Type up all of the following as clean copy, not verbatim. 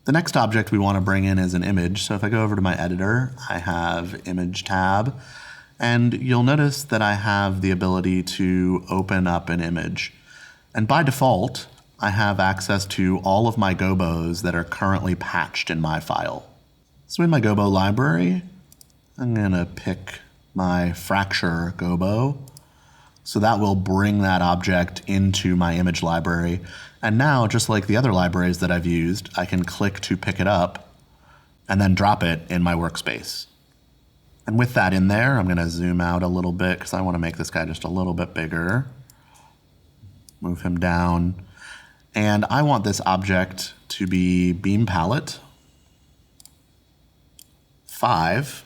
The next object we want to bring in is an image. So if I go over to my editor, I have Image tab, and you'll notice that I have the ability to open up an image. And by default, I have access to all of my gobos that are currently patched in my file. So in my gobo library, I'm going to pick my fracture gobo. So that will bring that object into my image library. And now, just like the other libraries that I've used, I can click to pick it up and then drop it in my workspace. And with that in there, I'm going to zoom out a little bit because I want to make this guy just a little bit bigger. Move him down. And I want this object to be beam palette 5.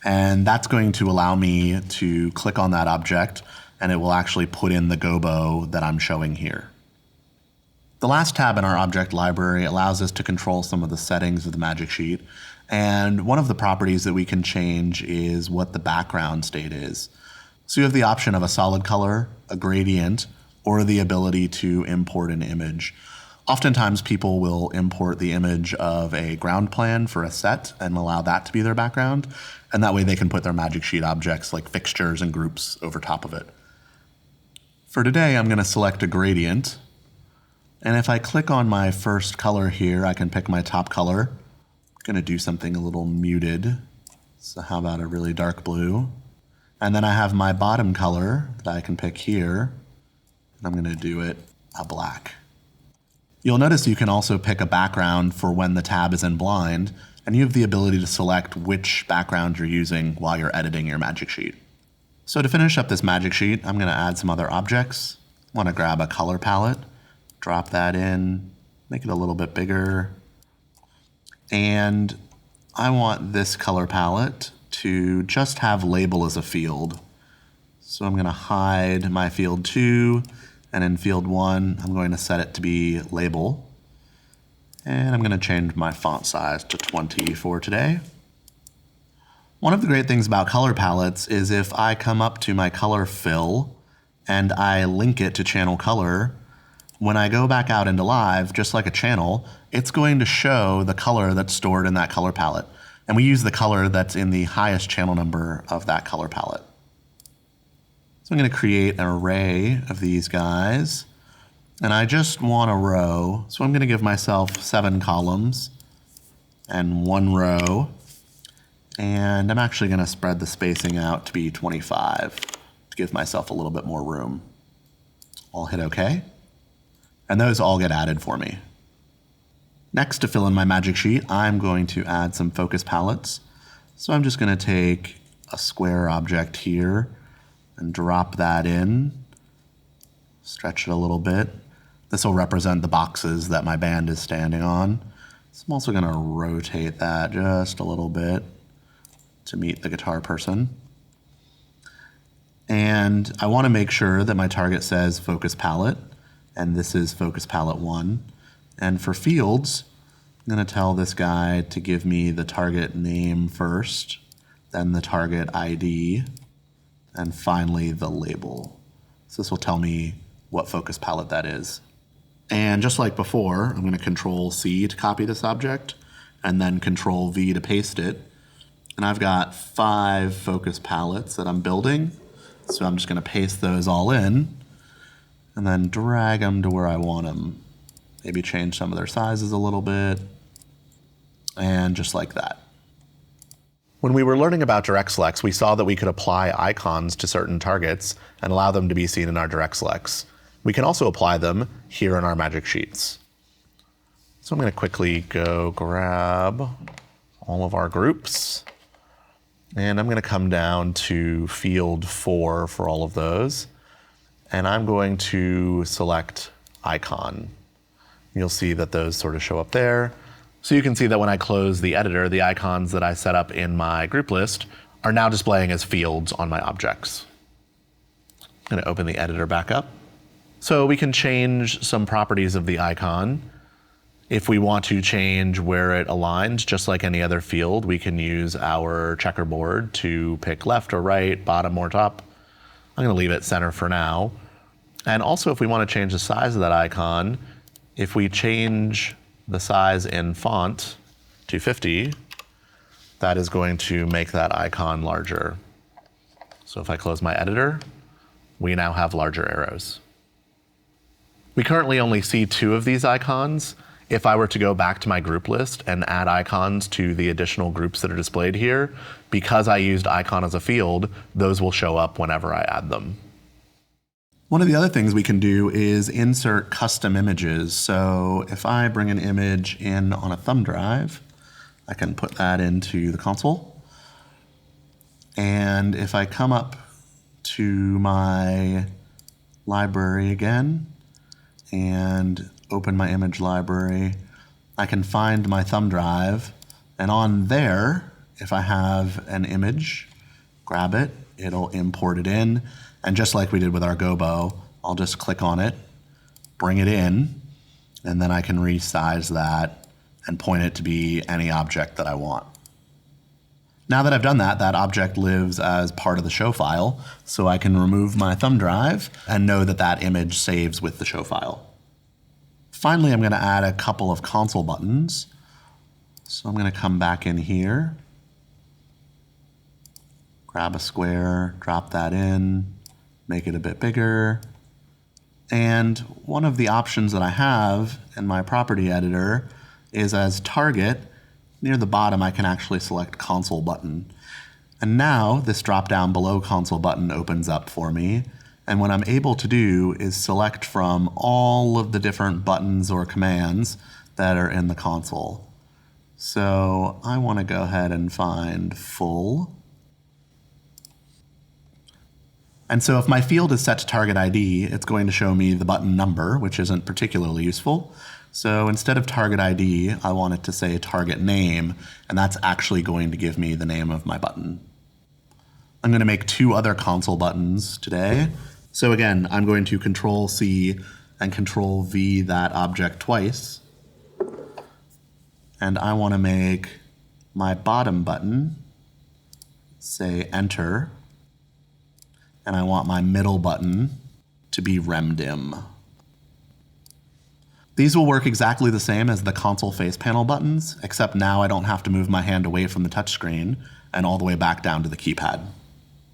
And that's going to allow me to click on that object, and it will actually put in the gobo that I'm showing here. The last tab in our object library allows us to control some of the settings of the magic sheet. And one of the properties that we can change is what the background state is. So you have the option of a solid color, a gradient, or the ability to import an image. Oftentimes people will import the image of a ground plan for a set and allow that to be their background. And that way they can put their magic sheet objects like fixtures and groups over top of it. For today, I'm going to select a gradient. And if I click on my first color here, I can pick my top color. I'm going to do something a little muted. So how about a really dark blue? And then I have my bottom color that I can pick here. And I'm going to do it a black. You'll notice you can also pick a background for when the tab is in blind, and you have the ability to select which background you're using while you're editing your magic sheet. So to finish up this magic sheet, I'm going to add some other objects. I want to grab a color palette, drop that in, make it a little bit bigger. And I want this color palette to just have label as a field. So I'm going to hide my field 2, and in field 1, I'm going to set it to be label. And I'm going to change my font size to 20 for today. One of the great things about color palettes is if I come up to my color fill and I link it to channel color, when I go back out into live, just like a channel, it's going to show the color that's stored in that color palette. And we use the color that's in the highest channel number of that color palette. So I'm going to create an array of these guys, and I just want a row. So I'm going to give myself 7 columns and 1 row, and I'm actually going to spread the spacing out to be 25 to give myself a little bit more room. I'll hit OK, and those all get added for me. Next, to fill in my magic sheet, I'm going to add some focus palettes. So I'm just going to take a square object here and drop that in, stretch it a little bit. This will represent the boxes that my band is standing on. So I'm also going to rotate that just a little bit to meet the guitar person. And I want to make sure that my target says focus palette, and this is focus palette 1. And for fields, I'm going to tell this guy to give me the target name first, then the target ID, and finally the label. So this will tell me what focus palette that is. And just like before, I'm going to Control C to copy this object, and then Control V to paste it. And I've got 5 focus palettes that I'm building. So I'm just going to paste those all in, and then drag them to where I want them. Maybe change some of their sizes a little bit, and just like that. When we were learning about direct selects, we saw that we could apply icons to certain targets and allow them to be seen in our direct selects. We can also apply them here in our magic sheets. So I'm going to quickly go grab all of our groups, and I'm going to come down to field 4 for all of those, and I'm going to select icon. You'll see that those sort of show up there. So you can see that when I close the editor, the icons that I set up in my group list are now displaying as fields on my objects. I'm going to open the editor back up. So we can change some properties of the icon. If we want to change where it aligns, just like any other field, we can use our checkerboard to pick left or right, bottom or top. I'm going to leave it center for now. And also, if we want to change the size of that icon, if we change the size in font to 50, that is going to make that icon larger. So if I close my editor, we now have larger arrows. We currently only see 2 of these icons. If I were to go back to my group list and add icons to the additional groups that are displayed here, because I used icon as a field, those will show up whenever I add them. One of the other things we can do is insert custom images. So if I bring an image in on a thumb drive, I can put that into the console. And if I come up to my library again and open my image library, I can find my thumb drive, and on there, if I have an image, grab it, it'll import it in, and just like we did with our gobo, I'll just click on it, bring it in, and then I can resize that and point it to be any object that I want. Now that I've done that, that object lives as part of the show file, so I can remove my thumb drive and know that that image saves with the show file. Finally, I'm going to add a couple of console buttons. So I'm going to come back in here, grab a square, drop that in, make it a bit bigger. And one of the options that I have in my property editor is as target. Near the bottom, I can actually select console button. And now this drop down below console button opens up for me. And what I'm able to do is select from all of the different buttons or commands that are in the console. So I want to go ahead and find full. And so if my field is set to target ID, it's going to show me the button number, which isn't particularly useful. So instead of target ID, I want it to say target name, and that's actually going to give me the name of my button. I'm going to make 2 other console buttons today. So again, I'm going to Control-C and Control-V that object twice. And I want to make my bottom button say enter. And I want my middle button to be remdim. These will work exactly the same as the console face panel buttons, except now I don't have to move my hand away from the touchscreen and all the way back down to the keypad.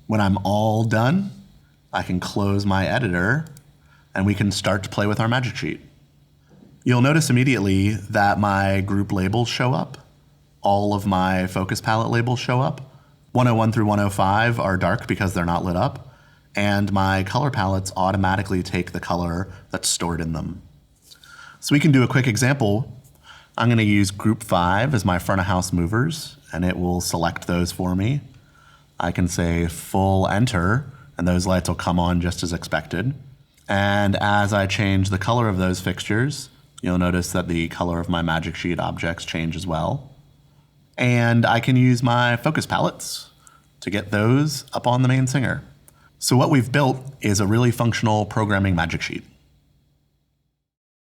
When I'm all done, I can close my editor and we can start to play with our magic sheet. You'll notice immediately that my group labels show up. All of my focus palette labels show up. 101 through 105 are dark because they're not lit up. And my color palettes automatically take the color that's stored in them. So we can do a quick example. I'm going to use group 5 as my front of house movers, and it will select those for me. I can say full enter, and those lights will come on just as expected. And as I change the color of those fixtures, you'll notice that the color of my magic sheet objects change as well. And I can use my focus palettes to get those up on the main singer. So what we've built is a really functional programming magic sheet.